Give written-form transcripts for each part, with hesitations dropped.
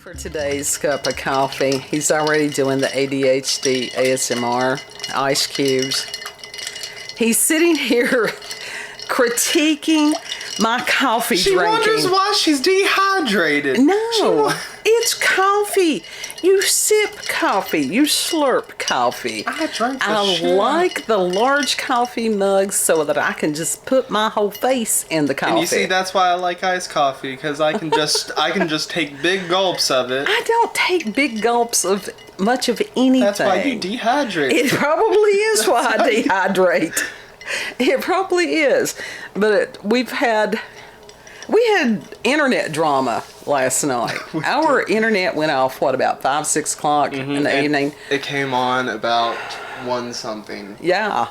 For today's cup of coffee, he's already doing the ADHD ASMR, ice cubes. He's sitting here critiquing my coffee drinking. She wonders why she's dehydrated. No, it's coffee. You sip coffee. You slurp coffee. I drank the I shit. like the large coffee mugs so that I can just put my whole face in the coffee. And you see, that's why I like iced coffee, because I can just take big gulps of it. I don't take big gulps of much of anything. That's why you dehydrate. It probably is why I dehydrate. It probably is. But we had internet drama last night. Our internet went off, about 5, 6 o'clock in the evening? It came on about 1 something. Yeah.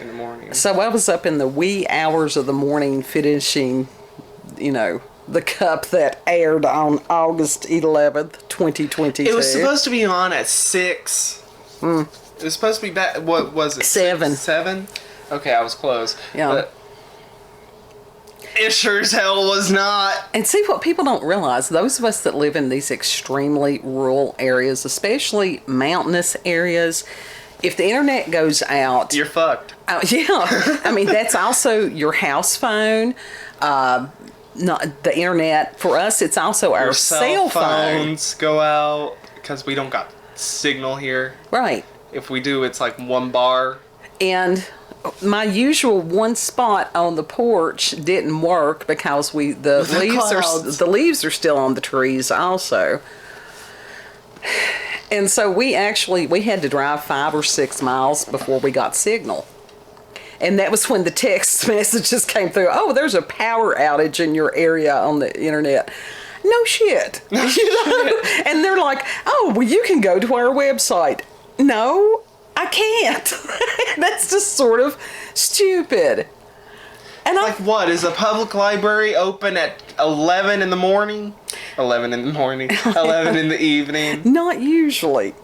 In the morning. So I was up in the wee hours of the morning finishing, the cup that aired on August 11th, 2022. It was supposed to be on at 6. It was supposed to be back, what was it? 7. 7? Okay, I was close. Yeah. But it sure as hell was not. And see, what people don't realize, those of us that live in these extremely rural areas, especially mountainous areas, if the internet goes out... You're fucked. Yeah. I mean, that's also your house phone. Not the internet. For us, it's also our cell phone. Phones go out because we don't got signal here. Right. If we do, it's like 1 bar. And my usual one spot on the porch didn't work because the leaves are still on the trees also. And so we had to drive 5 or 6 miles before we got signal. And that was when the text messages came through. Oh, there's a power outage in your area on the internet. No shit. And they're like, oh, well, you can go to our website. No, I can't. That's just sort of stupid. And like what? Is a public library open at 11 in the morning? 11 in the morning. 11 in the evening. Not usually.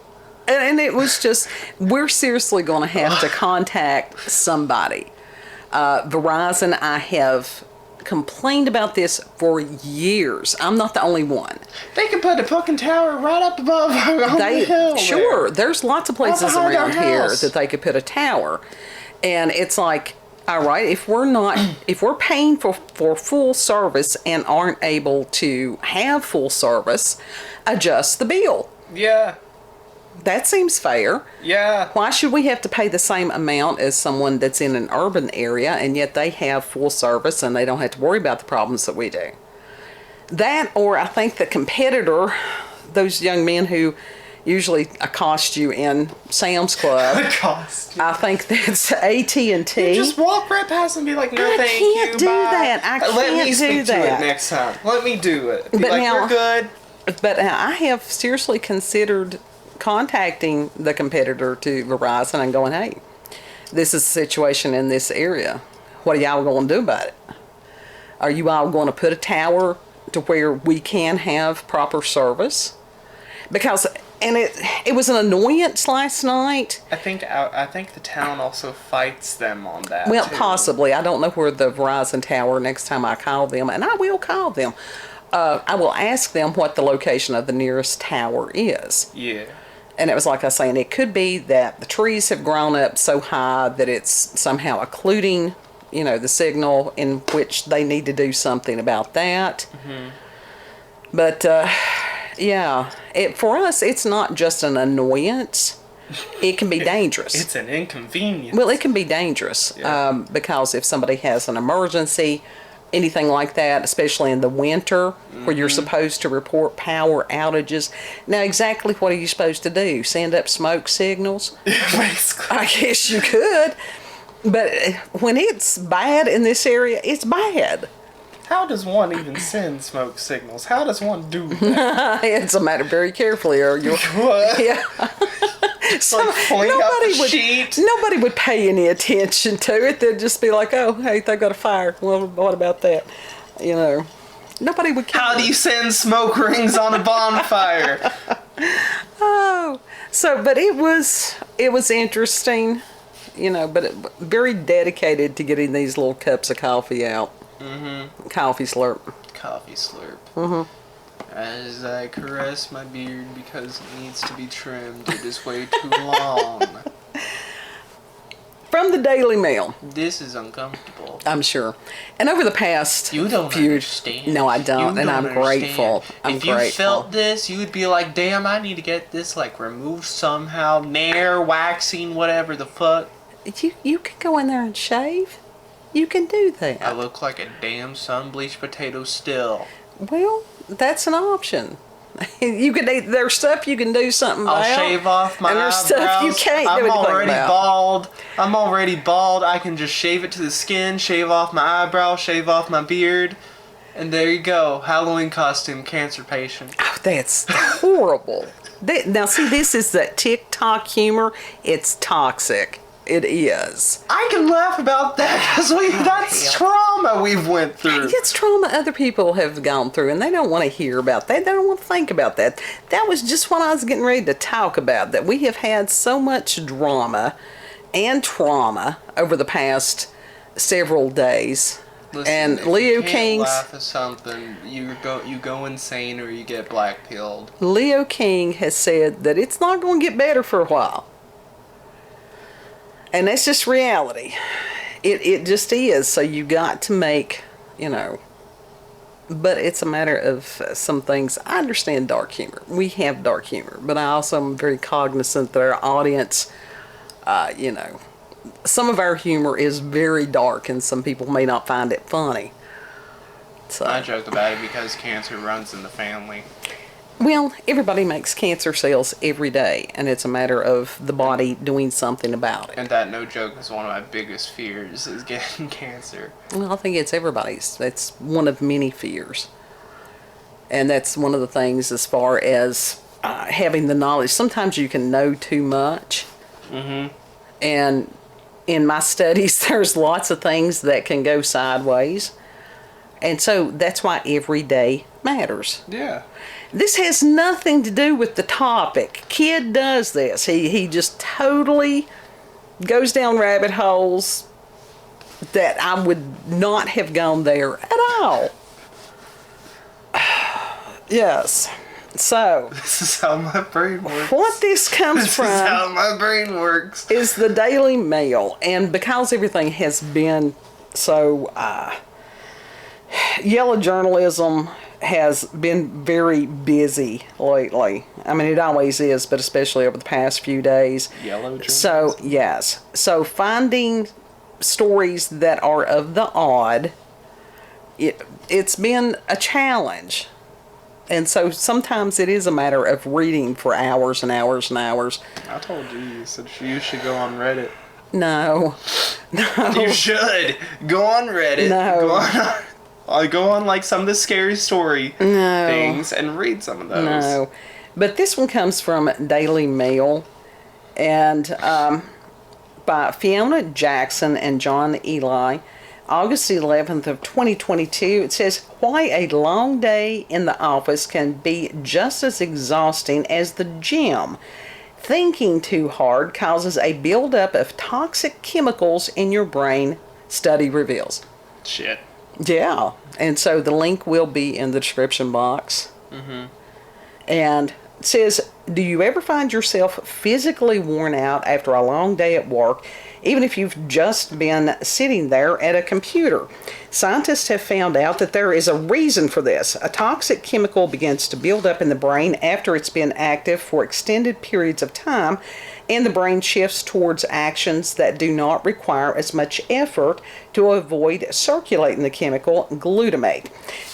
And it was just, we're seriously going to have to contact somebody. Verizon, I have complained about this for years. I'm not the only one. They can put a fucking tower right up above on the hill. Sure, there's lots of places around here that they could put a tower. And it's like, all right, if we're paying for full service and aren't able to have full service, adjust the bill. Yeah. That seems fair. Yeah. Why should we have to pay the same amount as someone that's in an urban area and yet they have full service and they don't have to worry about the problems that we do? That, or I think the competitor, those young men who usually accost you in Sam's Club. Accost you. I think that's AT&T. You just walk right past and be like, no, thank you. I can't do that. I can't do that. Let me speak to it next time. Let me do it. Be but like, now, you're good. But I have seriously considered contacting the competitor to Verizon and going, hey, this is the situation in this area. What are y'all going to do about it? Are you all going to put a tower to where we can have proper service? Because, and it was an annoyance last night. I think the town also fights them on that. Well, too. possibly. I don't know where the Verizon tower, next time I call them, and I will call them. I will ask them what the location of the nearest tower is. Yeah. And it was like I was saying, it could be that the trees have grown up so high that it's somehow occluding, the signal, in which they need to do something about that. Mm-hmm. But, yeah, for us, it's not just an annoyance. It can be dangerous. It's an inconvenience. Well, it can be dangerous because if somebody has an emergency, anything like that, especially in the winter, where you're supposed to report power outages. Now, exactly what are you supposed to do? Send up smoke signals? Basically. I guess you could. But when it's bad in this area, it's bad. How does one even send smoke signals? How does one do that? It's a matter very carefully, or you'll... What? Yeah. So like fling out the sheet. Nobody would pay any attention to it. They'd just be like, oh, hey, they got a fire. Well, what about that? Nobody would care. How do you send smoke rings on a bonfire? Oh, but it was interesting, but very dedicated to getting these little cups of coffee out. Mm-hmm. Coffee slurp. Coffee slurp. Mm-hmm. As I caress my beard because it needs to be trimmed. It is way too long. From the Daily Mail. This is uncomfortable. I'm sure. And over the past You don't few... understand. No, I don't, You and I'm understand. grateful. If you felt this, you would be like, damn, I need to get this, like, removed somehow. Nair, waxing, whatever the fuck. You can go in there and shave. You can do that. I look like a damn sun-bleached potato still. Well, that's an option. You can. There's stuff you can do something about. I'll shave off my and there's eyebrows. stuff you can't do I'm anything already about. bald. I'm already bald. I can just shave it to the skin, shave off my eyebrow, shave off my beard, and there you go. Halloween costume, cancer patient. Oh, that's horrible. Now, see, this is that TikTok humor. It's toxic. It is. I can laugh about that because that's trauma we've went through. It's trauma other people have gone through, and they don't want to hear about that. They don't want to think about that. That was just what I was getting ready to talk about, that we have had so much drama and trauma over the past several days. Listen, and if Leo you can't King's... laugh at something, you go insane or you get black-pilled. Leo King has said that it's not going to get better for a while. And that's just reality. It just is. So you got to make, but it's a matter of some things. I understand dark humor. We have dark humor, but I also am very cognizant that our audience, some of our humor is very dark and some people may not find it funny. So I joked about it because cancer runs in the family. Well, everybody makes cancer cells every day, and it's a matter of the body doing something about it. And that, no joke, is one of my biggest fears, is getting cancer. Well, I think it's everybody's. That's one of many fears. And that's one of the things as far as having the knowledge. Sometimes you can know too much. Mm-hmm. And in my studies, there's lots of things that can go sideways. And so that's why every day matters. Yeah. This has nothing to do with the topic. Kid does this. He just totally goes down rabbit holes that I would not have gone there at all. Yes. So, This is how my brain works. what this comes This from is how my brain works. is the Daily Mail. And because everything has been so, yellow journalism has been very busy lately. I mean, it always is, but especially over the past few days. Yellow journalism? So, yes. So, finding stories that are of the odd, it's been a challenge. And so, sometimes it is a matter of reading for hours and hours and hours. I told you said you should go on Reddit. No. You should. Go on Reddit. No. Go on like some of the scary story things and read some of those. No. But this one comes from Daily Mail and by Fiona Jackson and John Eli, August 11th of 2022. It says, why a long day in the office can be just as exhausting as the gym. Thinking too hard causes a buildup of toxic chemicals in your brain, study reveals. Shit. Yeah, and so the link will be in the description box. Mm-hmm. And it says, do you ever find yourself physically worn out after a long day at work, even if you've just been sitting there at a computer? Scientists have found out that there is a reason for this. A toxic chemical begins to build up in the brain after it's been active for extended periods of time, and the brain shifts towards actions that do not require as much effort to avoid circulating the chemical glutamate.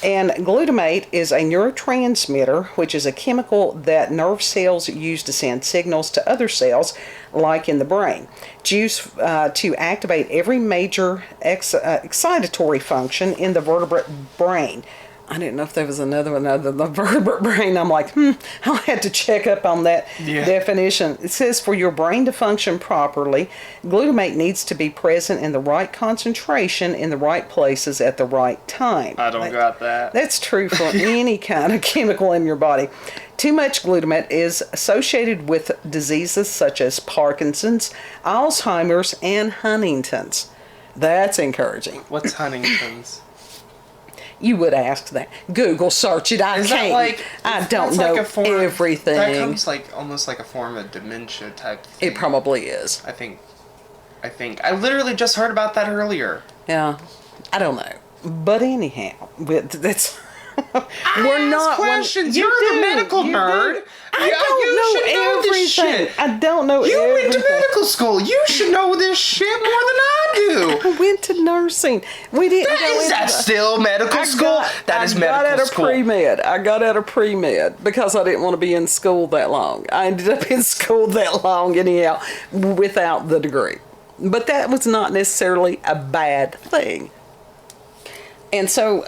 And glutamate is a neurotransmitter, which is a chemical that nerve cells use to send signals to other cells, like in the brain. It's used to activate every major excitatory function in the vertebrate brain. I didn't know if there was another one other than the vertebrate brain. I'm like, I'll have to check up on that definition. It says, for your brain to function properly, glutamate needs to be present in the right concentration in the right places at the right time. I don't got that. That's true for any kind of chemical in your body. Too much glutamate is associated with diseases such as Parkinson's, Alzheimer's, and Huntington's. That's encouraging. What's Huntington's? You would ask that. Google search it. I Is that can't. like? I don't that's know like a form, everything. That comes like almost like a form of dementia type thing. It probably is. I think. I literally just heard about that earlier. Yeah. I don't know. But anyhow, that's. We're not questions. You're the medical nerd. I don't know everything. I don't know everything. You went to medical school. You should know this shit more than I do. I went to nursing. We didn't Is that still medical school? That is medical school. I got out of pre-med because I didn't want to be in school that long. I ended up in school that long anyhow without the degree. But that was not necessarily a bad thing. And so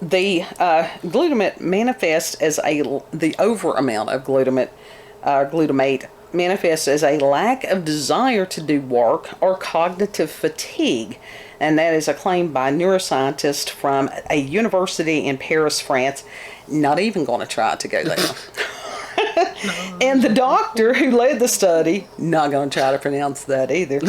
the glutamate manifests as the over amount of glutamate manifests as a lack of desire to do work or cognitive fatigue. And that is a claim by a neuroscientist from a university in Paris, France. Not even going to try to go there. And the doctor who led the study, not going to try to pronounce that either,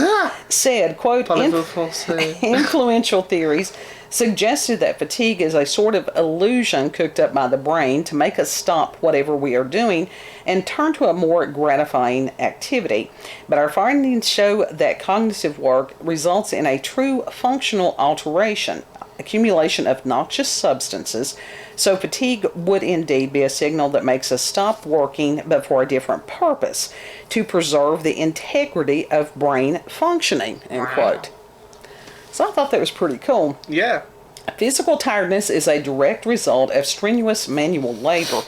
said, quote, influential theories suggested that fatigue is a sort of illusion cooked up by the brain to make us stop whatever we are doing and turn to a more gratifying activity. But our findings show that cognitive work results in a true functional alteration, accumulation of noxious substances. So fatigue would indeed be a signal that makes us stop working, but for a different purpose, to preserve the integrity of brain functioning, end quote. So I thought that was pretty cool. Yeah. Physical tiredness is a direct result of strenuous manual labor,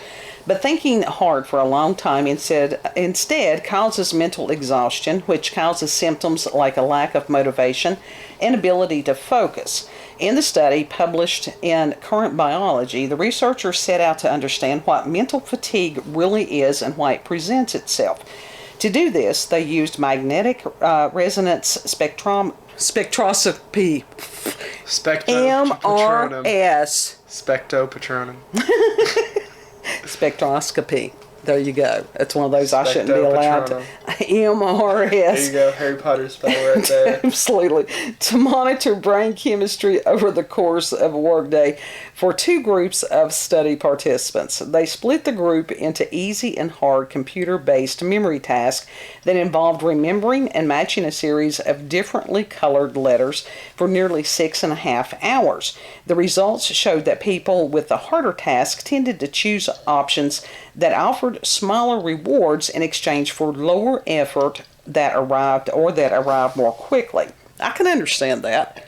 but thinking hard for a long time instead causes mental exhaustion, which causes symptoms like a lack of motivation and ability to focus. In the study published in Current Biology, the researchers set out to understand what mental fatigue really is and why it presents itself. To do this, they used magnetic resonance spectroscopy. MRS. Spectopatronum. Spectroscopy. There you go. That's one of those I shouldn't be allowed to. MRS. There you go. Harry Potter spell right there. Absolutely. To monitor brain chemistry over the course of a workday for two groups of study participants. They split the group into easy and hard computer-based memory tasks that involved remembering and matching a series of differently colored letters for nearly 6.5 hours. The results showed that people with the harder task tended to choose options that offered smaller rewards in exchange for lower effort that arrived more quickly. I can understand that.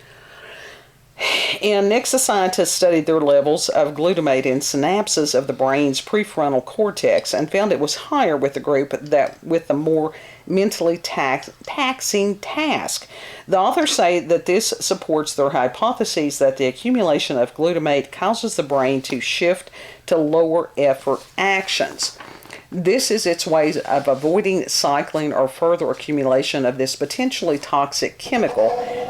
And next, the scientists studied their levels of glutamate in synapses of the brain's prefrontal cortex and found it was higher with the group that with the more mentally taxing task. The authors say that this supports their hypotheses that the accumulation of glutamate causes the brain to shift to lower effort actions. This is its way of avoiding cycling or further accumulation of this potentially toxic chemical,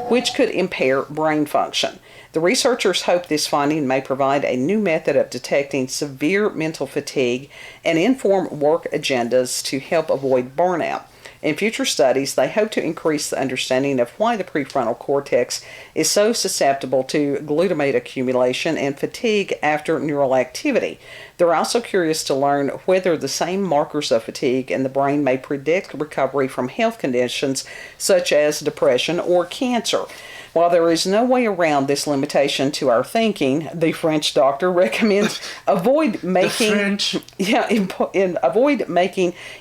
which could impair brain function. The researchers hope this finding may provide a new method of detecting severe mental fatigue and inform work agendas to help avoid burnout. In future studies, they hope to increase the understanding of why the prefrontal cortex is so susceptible to glutamate accumulation and fatigue after neural activity. They're also curious to learn whether the same markers of fatigue in the brain may predict recovery from health conditions such as depression or cancer. While there is no way around this limitation to our thinking, the French doctor recommends avoid making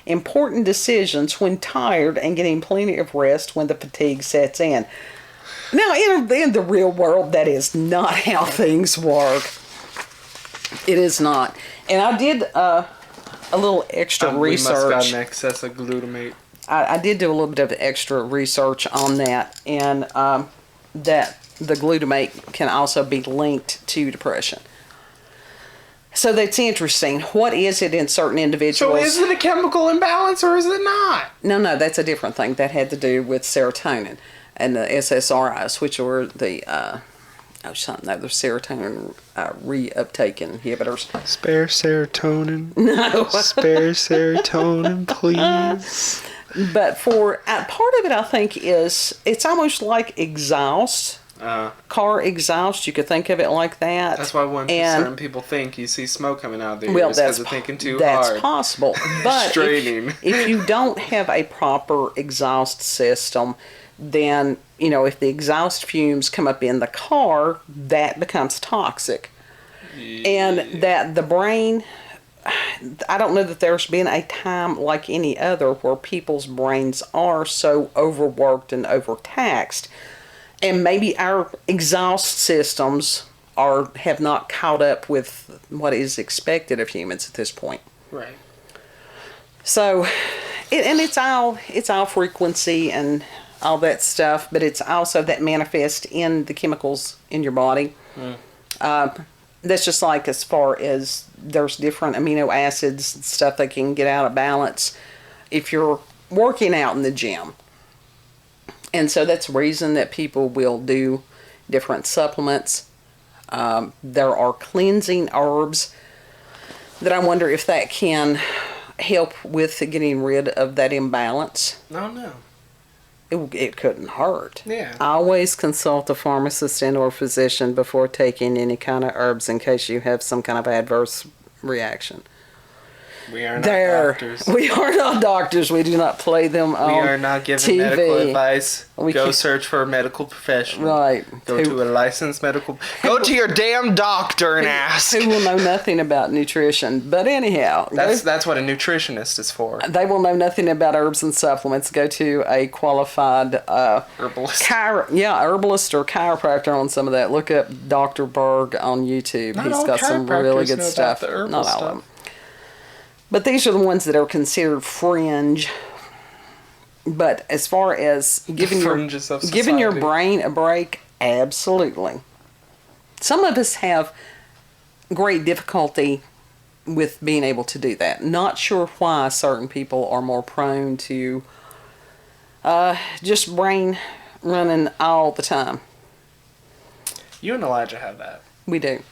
important decisions when tired and getting plenty of rest when the fatigue sets in. Now, in the real world, that is not how things work. It is not. And I did a little extra research. We must have gotten excess of glutamate. I did do a little bit of extra research on that, and that the glutamate can also be linked to depression. So that's interesting. What is it in certain individuals? So is it a chemical imbalance or is it not? No, that's a different thing. That had to do with serotonin and the SSRIs, which were the the serotonin reuptake inhibitors. Spare serotonin. No. Spare serotonin, please. But for part of it, I think, is it's almost like exhaust. Car exhaust, you could think of it like that. That's why when certain people think you see smoke coming out of their ears because they're thinking too hard. That's possible. But Straining. if you don't have a proper exhaust system, then, if the exhaust fumes come up in the car, that becomes toxic. Yeah. And that the brain, I don't know that there's been a time like any other where people's brains are so overworked and overtaxed. And maybe our exhaust systems have not caught up with what is expected of humans at this point. Right. So, it's all frequency and all that stuff, but it's also that manifest in the chemicals in your body. That's just like as far as there's different amino acids and stuff that can get out of balance if you're working out in the gym. And so that's the reason that people will do different supplements. There are cleansing herbs that I wonder if that can help with getting rid of that imbalance. No. It couldn't hurt. Yeah. Always consult a pharmacist and or physician before taking any kind of herbs in case you have some kind of adverse reaction. We are not doctors. We are not doctors. We do not play them on We are not giving TV. Medical advice. Go search for a medical professional. Right. Go to a licensed medical... Go to your damn doctor and ask. Who will know nothing about nutrition. But anyhow... That's what a nutritionist is for. They will know nothing about herbs and supplements. Go to a qualified... herbalist. Herbalist or chiropractor on some of that. Look up Dr. Berg on YouTube. He's got some really good stuff. Not all of them. But these are the ones that are considered fringe. But as far as giving your brain a break, absolutely. Some of us have great difficulty with being able to do that. Not sure why certain people are more prone to just brain running all the time. You and Elijah have that. We do.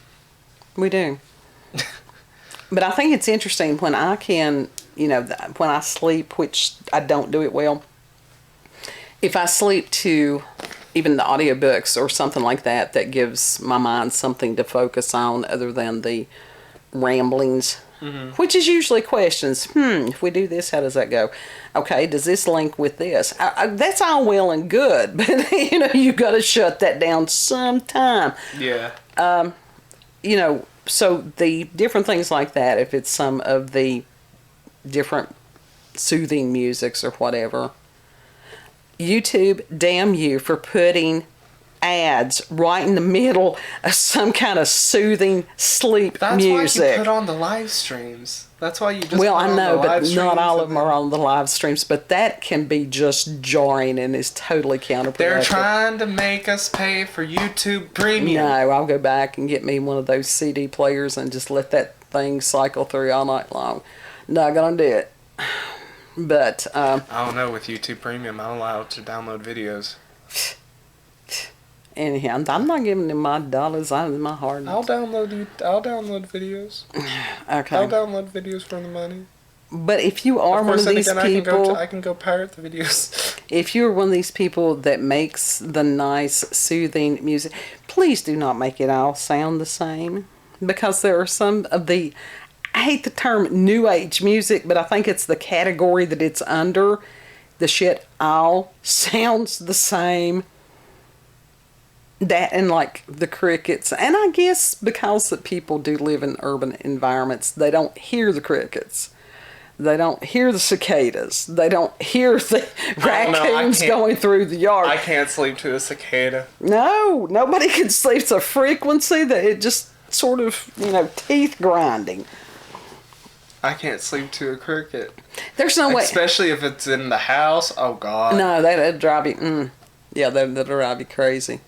But I think it's interesting when I can, when I sleep, which I don't do it well, if I sleep to even the audiobooks or something like that, that gives my mind something to focus on other than the ramblings, which is usually questions. If we do this, how does that go? Okay, does this link with this? That's all well and good, but, you've got to shut that down sometime. Yeah. So the different things like that, if it's some of the different soothing musics or whatever, YouTube, damn you for putting ads right in the middle of some kind of soothing sleep music. That's why you put on the live streams. That's why you just Well, I know, but not all of them are on the live streams. But that can be just jarring and is totally counterproductive. They're trying to make us pay for YouTube Premium. No, I'll go back and get me one of those CD players and just let that thing cycle through all night long. Not gonna do it. But I don't know. With YouTube Premium, I'm allowed to download videos. Anyhow, I'm not giving them my dollars out of my heart. I'll download videos. Okay. I'll download videos for the money. But if you are one of these people, I can go pirate the videos. If you're one of these people that makes the nice, soothing music, please do not make it all sound the same, because there are some of the, I hate the term new age music, but I think it's the category that it's under. The shit all sounds the same. That and like the crickets, and I guess because the people do live in urban environments, they don't hear the crickets, they don't hear the cicadas, they don't hear the raccoons going through the yard. I can't sleep to a cicada. No, nobody can sleep. It's a frequency that it just sort of, teeth grinding. I can't sleep to a cricket. There's no way, especially if it's in the house. Oh God. No, that'd drive you. Yeah, that'd drive you crazy.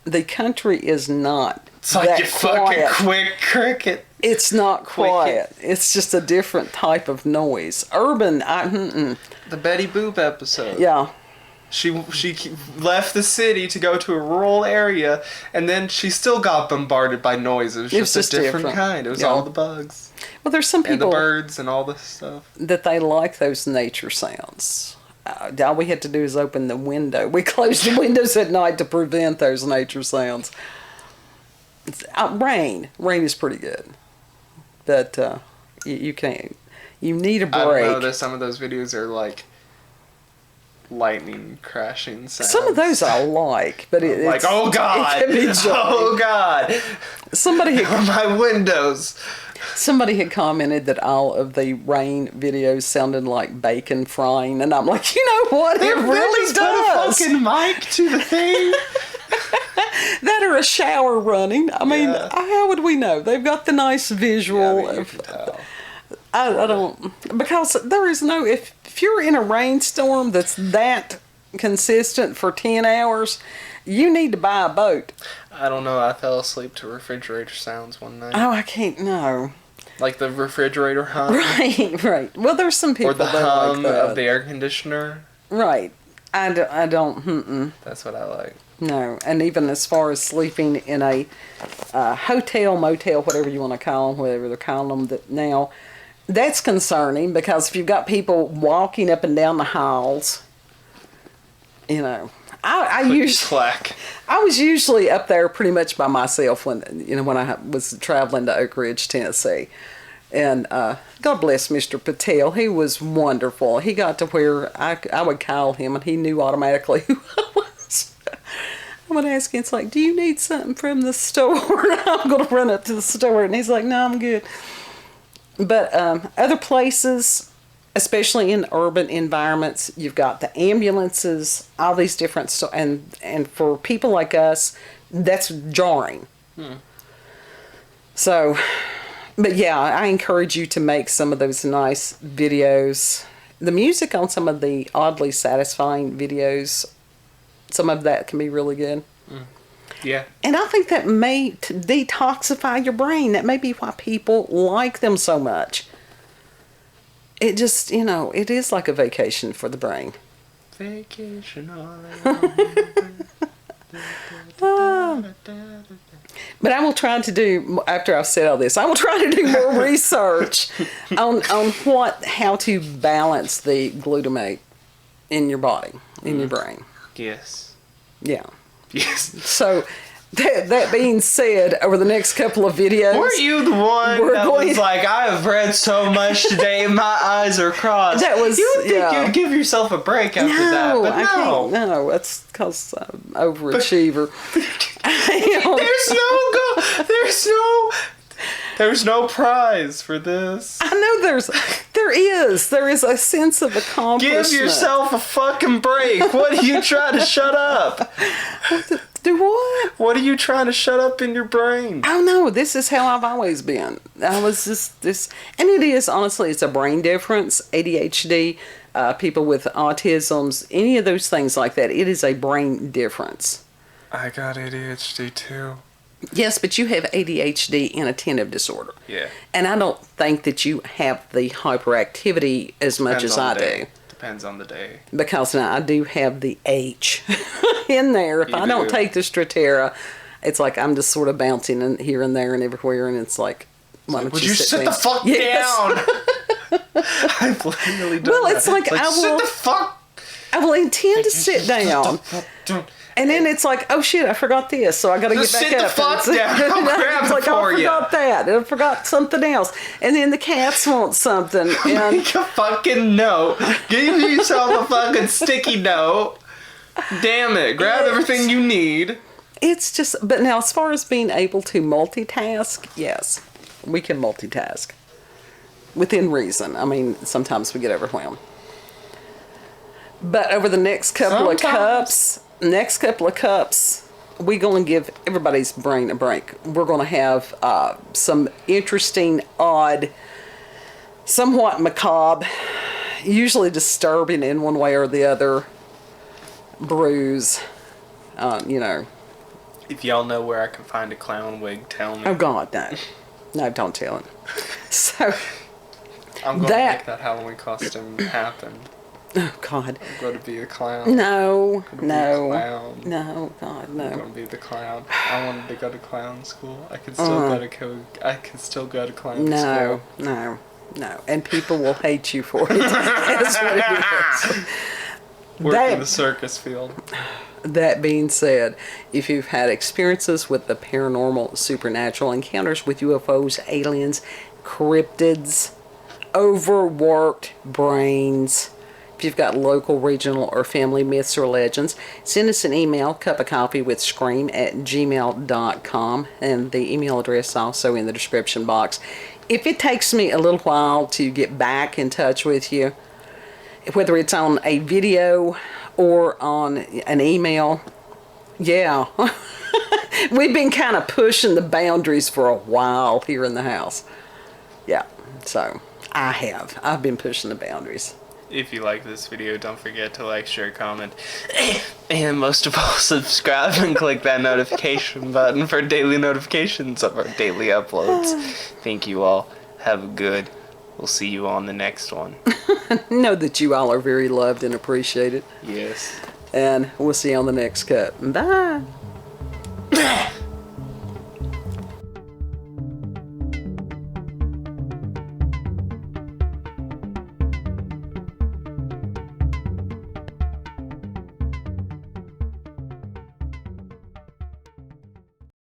The country is not. It's like a fucking quick cricket. It's not quiet. It's just a different type of noise. Urban, The Betty Boop episode. Yeah. She left the city to go to a rural area, and then she still got bombarded by noises. It was just a different kind. It was all the bugs. Well, there's some people and the birds and all this stuff that they like those nature sounds. All we had to do is open the window. We closed the windows at night to prevent those nature sounds. Rain is pretty good, but you can't. You need a break. I don't know that some of those videos are like lightning crashing sounds. Some of those I like, but it's like, oh god, it can be oh god, somebody had, my windows. Somebody had commented that all of the rain videos sounded like bacon frying, and I'm like, you know what? It really does. Put a fucking mic to the thing. That or a shower running. I mean, how would we know? They've got the nice visual. Yeah, you can tell. I don't, because there is no, if you're in a rainstorm that's that consistent for 10 hours, you need to buy a boat. I don't know. I fell asleep to refrigerator sounds one night. Oh, I can't, no. Like the refrigerator hum. Right. Well, there's some people or the that hum like that. of the air conditioner. Right. I don't, That's what I like. No. And even as far as sleeping in a hotel, motel, whatever you want to call them, whatever they're calling them that now, that's concerning because if you've got people walking up and down the halls, you know, I was usually up there pretty much by myself when I was traveling to Oak Ridge, Tennessee. And God bless Mr. Patel. He was wonderful. He got to where I would call him and he knew automatically who I was. I would ask him, it's like, do you need something from the store? I'm going to run up to the store. And he's like, no, I'm good. But other places, especially in urban environments, you've got the ambulances, all these different and for people like us, that's jarring. So, but yeah, I encourage you to make some of those nice videos. The music on some of the oddly satisfying videos, some of that can be really good. Yeah. And I think that may detoxify your brain. That may be why people like them so much. It just, it is like a vacation for the brain. Vacation on. But I will try to do, after I've said all this, I will try to do more research on how to balance the glutamate in your body, in your brain. Yes. Yeah. Yes. So, that being said, over the next couple of videos... Weren't you the one that was like, I have read so much today, my eyes are crossed. That was... You would think you'd give yourself a break after that, but I can't. No, that's because I'm an overachiever. There's no prize for this. I know there is a sense of accomplishment. Give yourself a fucking break. What are you trying to shut up? Do what? What are you trying to shut up in your brain? Oh no, this is how I've always been. I was just and it is, honestly, it's a brain difference. ADHD, people with autisms, any of those things like that, it is a brain difference. I got ADHD too. Yes, but you have ADHD and attentive disorder. Yeah. And I don't think that you have the hyperactivity as much as I do. Depends on the day. Because now I do have the H in there. If I don't take the Strattera, it's like I'm just sort of bouncing in here and there and everywhere, and it's like, why don't would you sit the fuck down? I've literally done well, it's like I will sit the fuck. I will intend to sit down. And then it's like, oh shit, I forgot this, so I gotta get back up. Sit the fuck down. I'll grab it for you. I forgot that, and I forgot something else. And then the cats want something. And make a fucking note. Give yourself a fucking sticky note. Damn it, grab everything you need. It's just, but now as far as being able to multitask, yes, we can multitask. Within reason. I mean, sometimes we get overwhelmed. But over the next couple of cups, we're going to give everybody's brain a break. We're going to have some interesting, odd, somewhat macabre, usually disturbing in one way or the other, brews, If y'all know where I can find a clown wig, tell me. Oh, God, no. No, don't tell him. So, I'm going to make that Halloween costume happen. Oh, God. I'm going to be a clown. No, God, no. No, God, no. I'm going to be the clown. I wanted to go to clown school. I can still go to clown school. No. And people will hate you for it. That's what it is. Work in the circus field. That being said, if you've had experiences with the paranormal, supernatural encounters with UFOs, aliens, cryptids, overworked brains, if you've got local, regional, or family myths or legends, send us an email, cupofcoffeewithscream@gmail.com, and the email address is also in the description box. If it takes me a little while to get back in touch with you, whether it's on a video or on an email, yeah. We've been kind of pushing the boundaries for a while here in the house. Yeah, so I've been pushing the boundaries. If you like this video, don't forget to like, share, comment, and most of all, subscribe and click that notification button for daily notifications of our daily uploads. Thank you all. Have a good. We'll see you on the next one. Know that you all are very loved and appreciated. Yes. And we'll see you on the next cut. Bye.